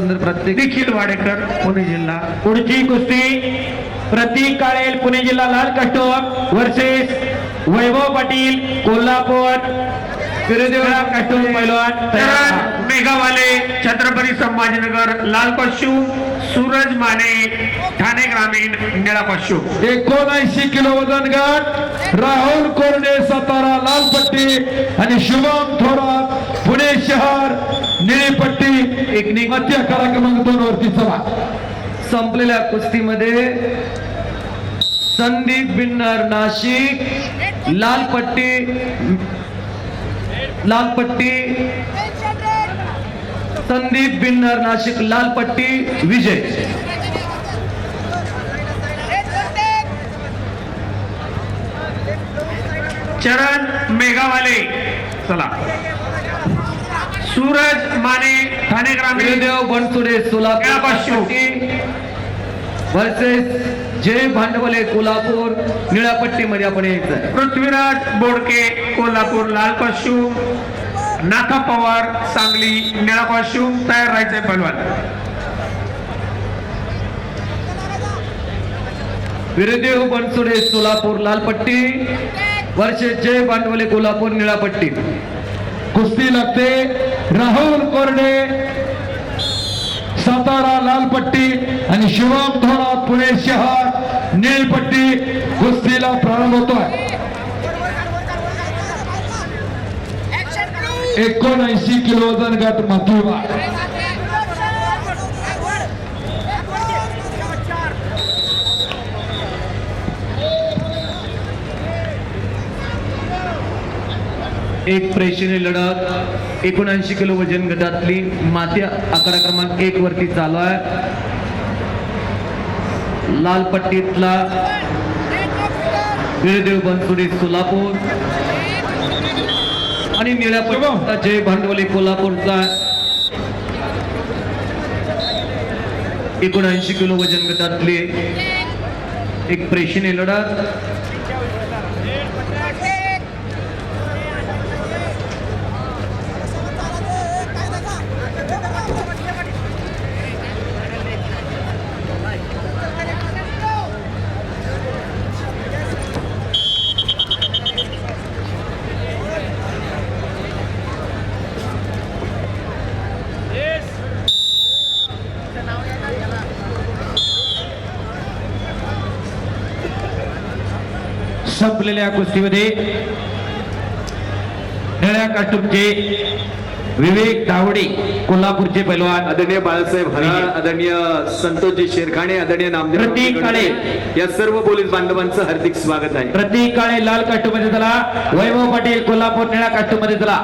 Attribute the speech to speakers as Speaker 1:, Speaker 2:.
Speaker 1: सुंदर प्रत्येक
Speaker 2: निखिल वाडेकर पुणे जिल्हा।
Speaker 3: पुढची कुस्ती प्रतीक काळेल पुणे जिल्हा लाल कस्टम वर्सेस वैभव पाटील कोल्हापूर विरोधीला कस्टम पैलवान
Speaker 2: चरण मेघावाले छत्रपती संभाजीनगर लाल कॉस्ट्यूम, सूरज माने ठाणे ग्रामीण निळा कॉस्ट्यूम।
Speaker 1: 79 किलो वजन गट राहुल कोरडे सातारा लाल पट्टी आणि शुभम थोरात पुणे शहर निळी पट्टी। एक मध्य करा क्रमांक 2 वरती चला। संपलेल्या कुस्तीमध्ये संदीप बिन्नर नाशिक लाल पट्टी संदीप बिन्नर नाशिक लाल पट्टी विजय।
Speaker 2: चरण मेघावाले चला, सूरज माने ठाणे ग्रामीण
Speaker 1: देव बनसुडे सोलापूर वर्सेस जय भांडवले कोल्हापूर निळ्या पट्टीमध्ये आपण यायचं।
Speaker 2: पृथ्वीराज बोडके कोल्हापूर लाल कॉस्ट्यूम, नाथा पवार सांगली निळा कॉस्ट्यूम। तयार राहायचंय पहलवान।
Speaker 1: वीरदेव बनसुडे सोलापूर लाल पट्टी वर्सेस जय भांडवले कोल्हापूर निळा पट्टी। कुस्ती लागते राहुल कोरडे सातारा लाल पट्टी आणि शिवम थोरात पुणे शहर निळी पट्टी। कुस्तीला प्रारंभ होतोय। 79 किलो वजन गट माथुरा एक प्रेक्षणीय लढत 79 किलो वजन गटातली माती आकडा क्रमांक 1 वरती चालू आहे। लाल पट्टीतला वीरदेव बनसुडे सोलापूर आणि निळ्या पट्टीचा जय भांडवली कोल्हापूरचा 79 किलो वजन गटातली एक प्रेक्षणीय लढत।
Speaker 3: संपलेल्या कुस्तीमध्ये निळ्या कास्टूमचे विवेक धावडे कोल्हापूरचे पैलवान,
Speaker 4: आदरणीय बाळासाहेब हराळ, आदरणीय संतोषजी शेरखाणे, आदरणीय नामदेव
Speaker 3: प्रतीक काळे
Speaker 4: या सर्व पोलीस बांधवांचं हार्दिक स्वागत आहे।
Speaker 3: प्रतीक काळे लाल कास्टूम मध्ये चला, वैभव पाटील कोल्हापूर निळ्या कास्टूम मध्ये चला।